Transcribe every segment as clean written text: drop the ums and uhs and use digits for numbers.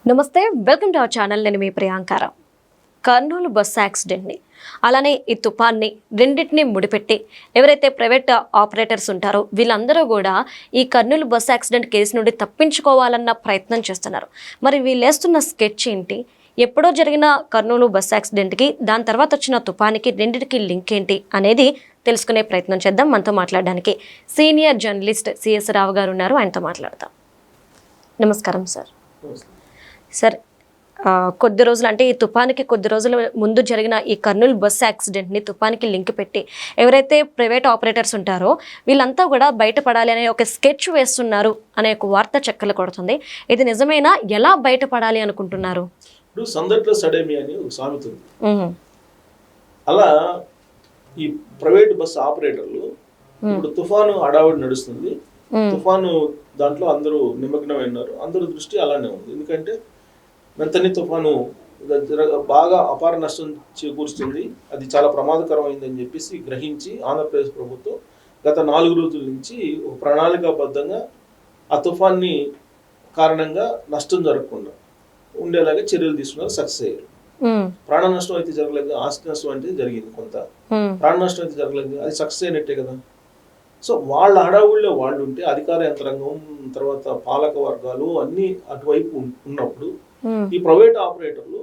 నమస్తే, welcome to our channel. నేను మీ ప్రియాంకారం. Kurnool bus యాక్సిడెంట్ని అలానే ఈ తుఫాన్ని రెండింటిని ముడిపెట్టి ఎవరైతే ప్రైవేట్ ఆపరేటర్స్ ఉంటారో వీళ్ళందరూ కూడా ఈ కర్నూలు బస్సు యాక్సిడెంట్ కేసు నుండి తప్పించుకోవాలన్న ప్రయత్నం చేస్తున్నారు. మరి వీళ్ళేస్తున్న స్కెచ్ ఏంటి, ఎప్పుడో జరిగిన కర్నూలు బస్సు యాక్సిడెంట్కి దాని తర్వాత వచ్చిన తుఫానికి రెండింటికి లింక్ ఏంటి అనేది తెలుసుకునే ప్రయత్నం చేద్దాం. మనతో మాట్లాడడానికి సీనియర్ జర్నలిస్ట్ సిఎస్ రావు గారు ఉన్నారు, ఆయనతో మాట్లాడతాం. నమస్కారం సార్. సార్, కొద్ది రోజులు అంటే ఈ తుఫానికి కొద్ది రోజుల ముందు జరిగిన ఈ కర్నూలు బస్సు యాక్సిడెంట్ని తుఫానికి లింక్ పెట్టి ఎవరైతే ప్రైవేట్ ఆపరేటర్స్ ఉంటారో వీళ్ళంతా కూడా బయటపడాలి అనే ఒక స్కెచ్ వేస్తున్నారు అనే ఒక వార్త చక్కలు కొడుతుంది. ఇది నిజమేనా? ఎలా బయటపడాలి అనుకుంటున్నారు? ఇప్పుడు సందట్లో సడేమి అని ఒక సామెత ఉంది. అలా ఈ ప్రైవేట్ బస్సు ఆపరేటర్లు ఇప్పుడు తుఫాను హడావుడి నడుస్తుంది, తుఫాను దాంట్లో అందరూ నిమగ్నమైనారు, అందరూ దృష్టి అలానే ఉంది. ఎందుకంటే మెంతని తుఫాను బాగా అపార నష్టం చేకూరుస్తుంది, అది చాలా ప్రమాదకరమైందని చెప్పేసి గ్రహించి ఆంధ్రప్రదేశ్ ప్రభుత్వం గత 4 రోజుల నుంచి ఒక ప్రణాళికాబద్ధంగా ఆ తుఫాన్ని కారణంగా నష్టం జరగకుండా ఉండేలాగా చర్యలు తీసుకున్నారు. సక్సెస్ అయ్యారు. ప్రాణ నష్టం అయితే జరగలేదు, ఆస్తి నష్టం అంటే జరిగింది, కొంత ప్రాణ నష్టం అయితే జరగలేదు, అది సక్సెస్ అయినట్టే కదా. సో వాళ్ళ హడావుల్లో వాళ్ళు ఉంటే అధికార యంత్రాంగం తర్వాత పాలక వర్గాలు అన్ని అటువైపు ఉన్నప్పుడు ఈ ప్రైవేట్ ఆపరేటర్లు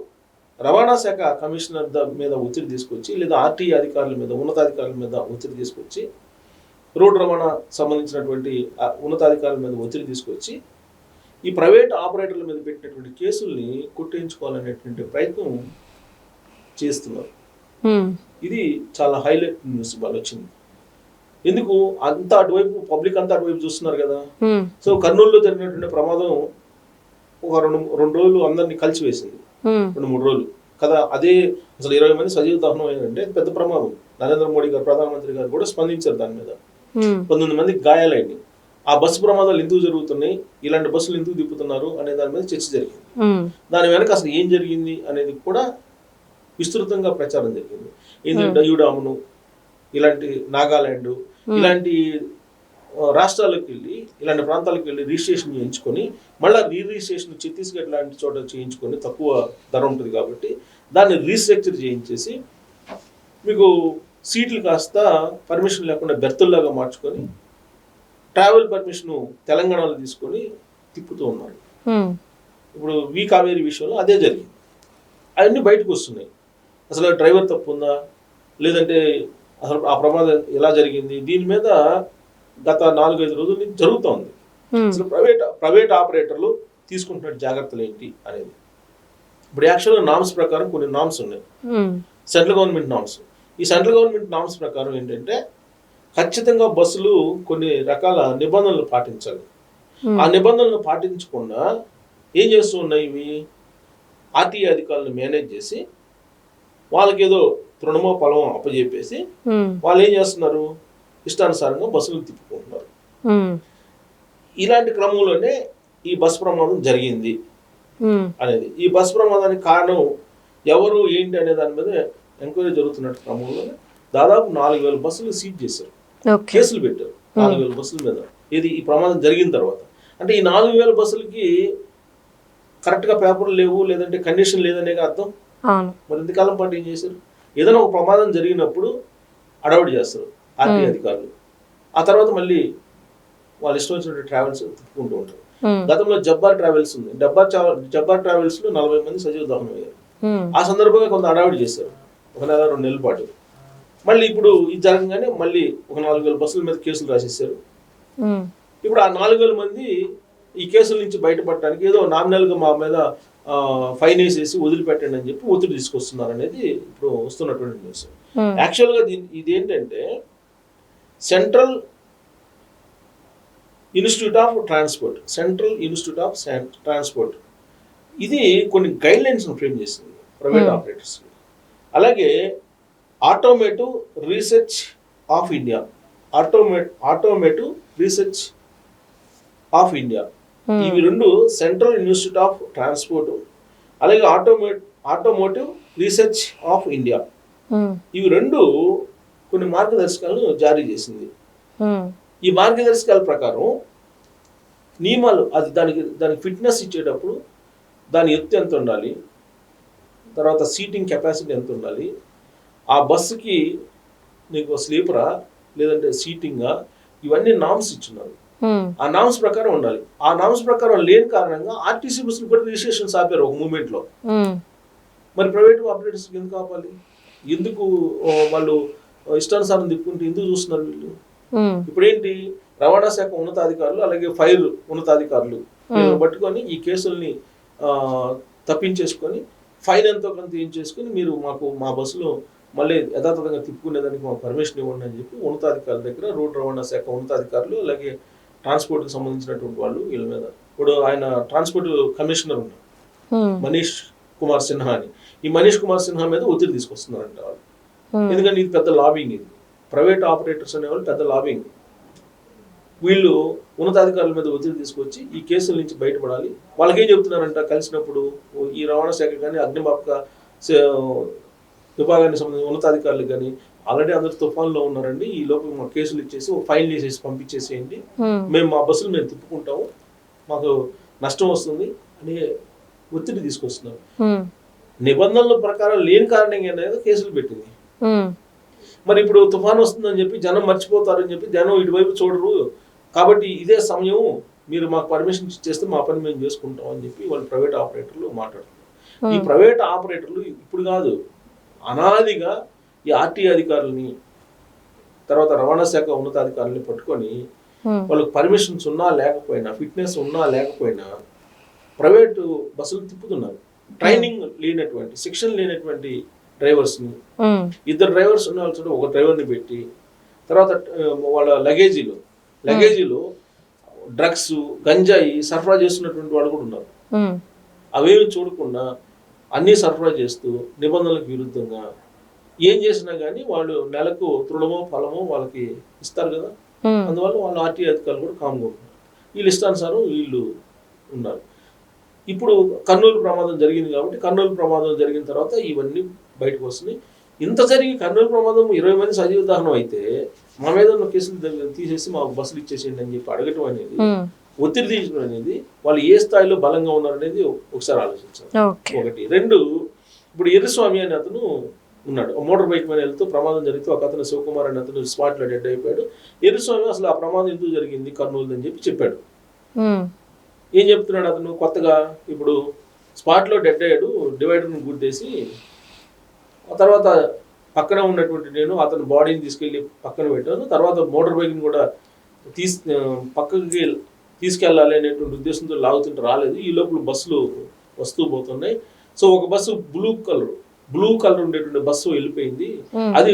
రవాణా శాఖ కమిషనర్ మీద ఒత్తిడి తీసుకొచ్చి లేదా ఆర్టీఏ అధికారుల మీద ఉన్నతాధికారుల మీద ఒత్తిడి తీసుకొచ్చి రోడ్డు రవాణా సంబంధించినటువంటి ఉన్నతాధికారుల మీద ఒత్తిడి తీసుకొచ్చి ఈ ప్రైవేట్ ఆపరేటర్ల మీద పెట్టినటువంటి కేసుల్ని కొట్టేయించుకోవాలనేటువంటి ప్రయత్నం చేస్తున్నారు. ఇది చాలా హైలైట్ న్యూస్ వాళ్ళు వచ్చింది. ఎందుకు అంతా అటువైపు పబ్లిక్ అంతా అటువైపు చూస్తున్నారు కదా. సో కర్నూలులో జరిగినటువంటి ప్రమాదం ఒక రెండు రోజులు అందరినీ కలిసివేసింది, 2-3 రోజులు కదా. అదే అసలు 20 మంది సజీవ దహనం అయ్యారంటే పెద్ద ప్రమాదం. నరేంద్ర మోడీ గారు, ప్రధానమంత్రి గారు కూడా స్పందించారు దాని మీద. 19 మందికి గాయాలైంది. ఆ బస్సు ప్రమాదాలు ఎందుకు జరుగుతున్నాయి, ఇలాంటి బస్సులు ఎందుకు తిప్పుతున్నారు అనే దాని మీద చర్చ జరిగింది. దాని వెనక అసలు ఏం జరిగింది అనేది కూడా విస్తృతంగా ప్రచారం జరిగింది. ఏంటంటే డయూడామును, ఇలాంటి నాగాలాండ్, ఇలాంటి రాష్ట్రాలకు వెళ్ళి ఇలాంటి ప్రాంతాలకు వెళ్ళి రిజిస్ట్రేషన్ చేయించుకొని మళ్ళీ రిజిస్ట్రేషన్ ఛత్తీస్గఢ్ లాంటి చోట చేయించుకొని తక్కువ ధర ఉంటుంది కాబట్టి దాన్ని రీస్ట్రక్చర్ చేయించేసి మీకు సీట్లు కాస్త పర్మిషన్ లేకుండా బెర్తుల్లాగా మార్చుకొని ట్రావెల్ పర్మిషన్ తెలంగాణలో తీసుకొని తిప్పుతూ ఉన్నారు. ఇప్పుడు వి కావేరీ విషయంలో అదే జరిగింది. అవన్నీ బయటకు వస్తున్నాయి. అసలు డ్రైవర్ తప్పు ఉందా, లేదంటే అసలు ఆ ప్రమాదం ఎలా జరిగింది, దీని మీద గత 4-5 రోజుల నుంచి జరుగుతోంది. అసలు ప్రైవేట్ ఆపరేటర్లు తీసుకుంటున్న జాగ్రత్తలు ఏంటి అనేది. ఇప్పుడు యాక్చువల్గా నామ్స్ ప్రకారం కొన్ని నామ్స్ ఉన్నాయి, సెంట్రల్ గవర్నమెంట్ నామ్స్. ఈ సెంట్రల్ గవర్నమెంట్ నామ్స్ ప్రకారం ఏంటంటే ఖచ్చితంగా బస్సులు కొన్ని రకాల నిబంధనలు పాటించాలి. ఆ నిబంధనలు పాటించకుండా ఏం చేస్తూ ఉన్నాయి, ఇవి ఆర్టీఏ అధికారులను మేనేజ్ చేసి వాళ్ళకి ఏదో తృణమో పొలమో అప్పచెప్పేసి వాళ్ళు ఏం చేస్తున్నారు, ఇష్టానుసారంగా బస్సులు తిప్పుకుంటున్నారు. ఇలాంటి క్రమంలోనే ఈ బస్సు ప్రమాదం జరిగింది అనేది. ఈ బస్సు ప్రమాదానికి కారణం ఎవరు ఏంటి అనే దాని మీద ఎంక్వైరీ జరుగుతున్న క్రమంలో దాదాపు 4,000 బస్సులు సీజ్ చేశారు, కేసులు పెట్టారు 4,000 బస్సుల మీద. ఇది ఈ ప్రమాదం జరిగిన తర్వాత. అంటే ఈ 4,000 బస్సులకి కరెక్ట్గా పేపర్లు లేవు, లేదంటే కండిషన్ లేదనే అర్థం. మరి ఇంతకాలం పాటు ఏం చేశారు? ఏదైనా ఒక ప్రమాదం జరిగినప్పుడు అడౌట్ చేస్తారు ఆర్టీఏ అధికారులు, ఆ తర్వాత మళ్ళీ వాళ్ళు ఇష్టం వచ్చినట్టు ట్రావెల్స్ తిప్పుకుంటూ ఉంటారు. గతంలో జబ్బార్ ట్రావెల్స్ ఉంది, జబ్బార్ ట్రావెల్స్ లో 40 మంది సజీవ దహనం అయ్యారు. ఆ సందర్భంగా కొంత అడౌట్ చేశారు, 1-2 నెలల పాటు. మళ్ళీ ఇప్పుడు ఇది జరగగానే మళ్ళీ ఒక 4,000 బస్సుల మీద కేసులు రాసేసారు. ఇప్పుడు ఆ 4,000 మంది ఈ కేసుల నుంచి బయటపడటానికి ఏదో నామినల్గా మా మీద ఫైన్ వేసేసి వదిలిపెట్టండి అని చెప్పి ఒత్తిడి తీసుకొస్తున్నారు అనేది ఇప్పుడు వస్తున్నటువంటి న్యూస్. యాక్చువల్గా ఇదేంటంటే సెంట్రల్ ఇన్స్టిట్యూట్ ఆఫ్ ట్రాన్స్పోర్ట్ ఇది కొన్ని గైడ్ లైన్స్ ఫ్రేమ్ చేసింది ప్రైవేట్ ఆపరేటర్స్. అలాగే ఆటోమేటివ్ రీసెర్చ్ ఆఫ్ ఇండియా ఇవి రెండు సెంట్రల్ ఇన్స్టిట్యూట్ ఆఫ్ ట్రాన్స్పోర్ట్, అలాగే ఆటోమోటివ్ రీసెర్చ్ ఆఫ్ ఇండియా, ఇవి రెండు కొన్ని మార్గదర్శకాలను జారీ చేసింది. ఈ మార్గదర్శకాల ప్రకారం నియమాలు, అది దానికి ఫిట్నెస్ ఇచ్చేటప్పుడు దాని ఎత్తు ఎంత ఉండాలి, తర్వాత సీటింగ్ కెపాసిటీ ఎంత ఉండాలి, ఆ బస్సుకి నీకు స్లీపరా లేదంటే సీటింగా, ఇవన్నీ నామ్స్ ఇచ్చున్నారు. ఆ నామ్స్ ప్రకారం ఉండాలి. ఆ నామ్స్ ప్రకారం లేని కారణంగా ఆర్టీసీ బస్సులు కూడా రిజిస్ట్రేషన్స్ ఆపారు ఒక మూమెంట్ లో. మరి ప్రైవేట్ ఆపరేటర్స్ ఎందుకు ఆపాలి? ఎందుకు వాళ్ళు ఇష్టానుసారం తిప్పుకుంటే ఎందుకు చూస్తున్నారు వీళ్ళు? ఇప్పుడు ఏంటి, రవాణా శాఖ ఉన్నతాధికారులు అలాగే ఫైర్ ఉన్నతాధికారులు పట్టుకొని ఈ కేసుల్ని తప్పించేసుకొని ఫైన్ ఎంతో కొంత ఏం చేసుకుని మీరు మాకు మా బస్సులో మళ్ళీ యథాతథంగా తిప్పుకునేదానికి మాకు పర్మిషన్ ఇవ్వండి అని చెప్పి ఉన్నతాధికారుల దగ్గర రోడ్డు రవాణా శాఖ ఉన్నతాధికారులు అలాగే ట్రాన్స్పోర్ట్కి సంబంధించినటువంటి వాళ్ళు వీళ్ళ మీద, ఇప్పుడు ఆయన ట్రాన్స్పోర్ట్ కమిషనర్ ఉన్నారు మనీష్ కుమార్ సిన్హా అని, ఈ మనీష్ కుమార్ సిన్హా మీద ఒత్తిడి తీసుకొస్తున్నారంట వాళ్ళు. ఎందుకంటే ఇది పెద్ద లాబింగ్, ఇది ప్రైవేట్ ఆపరేటర్స్ అనేవాళ్ళు పెద్ద లాబింగ్. వీళ్ళు ఉన్నతాధికారుల మీద ఒత్తిడి తీసుకొచ్చి ఈ కేసుల నుంచి బయటపడాలి. వాళ్ళకి ఏం చెప్తున్నారంట కలిసినప్పుడు, ఈ రవాణా శాఖ కానీ అగ్నిమాపక విభాగానికి సంబంధించిన ఉన్నతాధికారులకు కానీ ఆల్రెడీ అందరు తుఫాన్లో ఉన్నారండి, ఈ లోపు మా కేసులు ఇచ్చేసి ఫైన్ చేసేసి పంపించేసేయండి, మేము మా బస్సులు మేము తిప్పుకుంటాము, మాకు నష్టం వస్తుంది అని ఒత్తిడి తీసుకొస్తున్నారు. నిబంధనల ప్రకారం లేని కారణంగా అనేది కేసులు పెట్టింది. మరి ఇప్పుడు తుఫాన్ వస్తుందని చెప్పి జనం మర్చిపోతారని చెప్పి జనం ఇటువైపు చూడరు, కాబట్టి ఇదే సమయం మీరు మాకు పర్మిషన్ ఇచ్చేస్తే మా పని మేము చేసుకుంటాం అని చెప్పి వాళ్ళు ప్రైవేట్ ఆపరేటర్లు మాట్లాడుతున్నారు. ఈ ప్రైవేట్ ఆపరేటర్లు ఇప్పుడు కాదు, అనాదిగా ఈ ఆర్టీ అధికారులని తర్వాత రవాణా శాఖ ఉన్నతాధికారులని పట్టుకొని వాళ్ళకి పర్మిషన్స్ ఉన్నా లేకపోయినా, ఫిట్నెస్ ఉన్నా లేకపోయినా ప్రైవేటు బస్సులు తిప్పుతున్నారు. ట్రైనింగ్ లేనటువంటి, శిక్షణ లేనటువంటి డ్రైవర్స్ని, ఇద్దరు డ్రైవర్స్ ఉన్న వాళ్ళు ఒక డ్రైవర్ని పెట్టి, తర్వాత వాళ్ళ లగేజీలో డ్రగ్స్ గంజాయి సరఫరా చేస్తున్నటువంటి వాళ్ళు కూడా ఉన్నారు. అవేమి చూడకుండా అన్నీ సరఫరా చేస్తూ నిబంధనలకు విరుద్ధంగా ఏం చేసినా కానీ వాళ్ళు నెలకు తృణమో ఫలమో వాళ్ళకి ఇస్తారు కదా, అందువల్ల వాళ్ళు ఆర్టీ అధికారులు కూడా కామ్గా ఉన్నారు. వీళ్ళు ఇష్టానుసారం వీళ్ళు ఉన్నారు. ఇప్పుడు కర్నూలు ప్రమాదం జరిగింది కాబట్టి కర్నూలు ప్రమాదం జరిగిన తర్వాత ఇవన్నీ బయటకు వస్తున్నాయి. ఇంత జరిగి కర్నూలు ప్రమాదం 20 మంది సజీవ దహనం అయితే మా మీద ఉన్న కేసులు తీసేసి మాకు బస్సులు ఇచ్చేసేయండి అని చెప్పి అడగటం అనేది, ఒత్తిడి తీయడం అనేది, వాళ్ళు ఏ స్థాయిలో బలంగా ఉన్నారు అనేది ఒకసారి ఆలోచించాలి. ఒకటి. రెండు, ఇప్పుడు ఎర్రస్వామి అనే అతను ఉన్నాడు, మోటార్ బైక్ మీద వెళ్తూ ప్రమాదం జరిగితే ఒక అతను శివకుమార్ అనే అతను స్పాట్లో డెడ్ అయిపోయాడు. ఎర్రస్వామి అసలు ఆ ప్రమాదం ఎందుకు జరిగింది కర్నూలు అని చెప్పి చెప్పాడు. ఏం చెప్తున్నాడు అతను కొత్తగా, ఇప్పుడు స్పాట్లో డెడ్ అయ్యాడు, డివైడర్ని గుద్దేసి, ఆ తర్వాత పక్కన ఉన్నటువంటి నేను అతని బాడీని తీసుకెళ్ళి పక్కన పెట్టాను, తర్వాత మోటార్ బైక్ని కూడా పక్కకి తీసుకెళ్ళాలి అనేటువంటి ఉద్దేశంతో లాగుతుంటే రాలేదు. ఈ లోపల బస్సులు వస్తూ పోతున్నాయి. సో ఒక బస్సు బ్లూ కలర్ ఉండేటువంటి బస్సు వెళ్ళిపోయింది, అది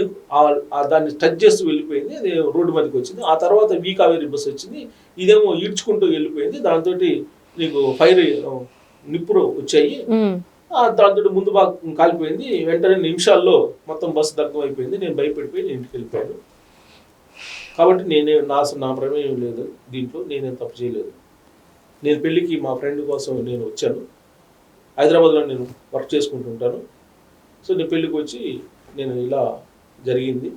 దాన్ని టచ్ చేస్తూ వెళ్ళిపోయింది, అది రోడ్డు మీదకి వచ్చింది. ఆ తర్వాత కావేరీ బస్సు వచ్చింది, ఇదేమో ఈడ్చుకుంటూ వెళ్ళిపోయింది, దాంతో నీకు ఫైర్ నిప్పులు వచ్చాయి, దాంతో ముందు బాగా కాలిపోయింది, వెంటనే నిమిషాల్లో మొత్తం బస్సు దగ్ధం అయిపోయింది, నేను భయపడిపోయి నేను ఇంటికి వెళ్ళిపోయాను. కాబట్టి నా ప్రమేయం లేదు దీంట్లో, నేనేం తప్పు చేయలేదు, నేను పెళ్ళికి మా ఫ్రెండ్ కోసం నేను వచ్చాను, హైదరాబాద్లో నేను వర్క్ చేసుకుంటుంటాను, సో నేను పెళ్ళికి వచ్చి నేను ఇలా జరిగింది,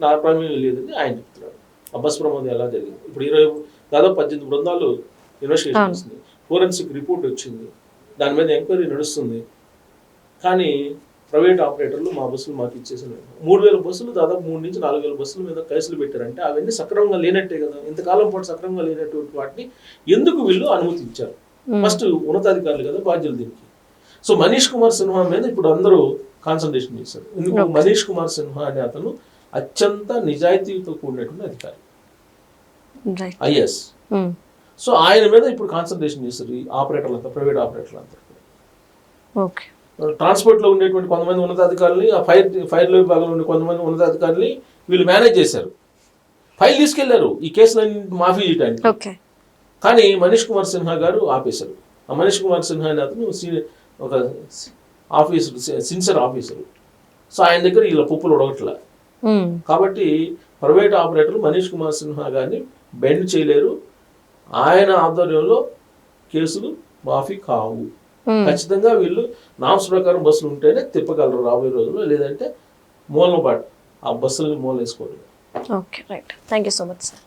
నా ప్రమేయం లేదని ఆయన చెప్తున్నాడు. ఆ బస్ ప్రమాదం ఎలా జరిగింది, ఇప్పుడు దాదాపు 18 బృందాలు ఇన్వెస్టిగేషన్ వస్తుంది, ఫోరెన్సిక్ రిపోర్ట్ వచ్చింది, దాని మీద ఎంక్వైరీ నడుస్తుంది. కానీ ప్రైవేట్ ఆపరేటర్లు మా బస్సులు మాకు ఇచ్చేసారు. 3000 బస్సులు దాదాపు 3 నుంచి 4000 బస్సుల మీద కేసులు పెట్టారంటే అవన్నీ సక్రమంగా లేనట్టే కదా. ఇంతకాలం పాటు సక్రమంగా లేనటువంటి వాటిని ఎందుకు వీళ్ళు అనుమతి ఇచ్చారు? ఫస్ట్ ఉన్నతాధికారులు కదా బాధ్యులు దీనికి. సో మనీష్ కుమార్ సిన్హా మీద ఇప్పుడు అందరూ కాన్సన్ట్రేషన్ చేశారు. ఎందుకు? మనీష్ కుమార్ సిన్హా అనే అతను అత్యంత నిజాయితీతో కూడినటువంటి అధికారి, ఐఎస్. సో ఆయన మీద ఇప్పుడు కాన్సన్ట్రేషన్ చేస్తారు ఈ ఆపరేటర్లంతా, ప్రైవేట్ ఆపరేటర్లంతా. ట్రాన్స్పోర్ట్లో ఉండేటువంటి కొంతమంది ఉన్నతాధికారులని, ఆ ఫైర్లో విభాగంలో ఉండే కొంతమంది ఉన్నతాధికారులని వీళ్ళు మేనేజ్ చేశారు, ఫైల్ తీసుకెళ్లారు ఈ కేసులన్నీ మాఫీ చేయడానికి. కానీ మనీష్ కుమార్ సిన్హా గారు ఆపేశారు. ఆ మనీష్ కుమార్ సిన్హా అనే అతను ఒక ఆఫీసర్, సిన్సియర్ ఆఫీసరు. సో ఆయన దగ్గర ఇలా పప్పులు ఉడగట్లా. కాబట్టి ప్రైవేట్ ఆపరేటర్లు మనీష్ కుమార్ సిన్హా గారిని బెండ్ చేయలేరు. ఆయన ఆధ్వర్యంలో కేసులు మాఫీ కావు. ఖచ్చితంగా వీళ్ళు నామ్స్ ప్రకారం బస్సులు ఉంటేనే తిప్పగలరు రాబోయే రోజుల్లో, లేదంటే మూలన పాటు ఆ బస్సులని మూల వేసుకోవడం. Okay, right. Thank you so much sir.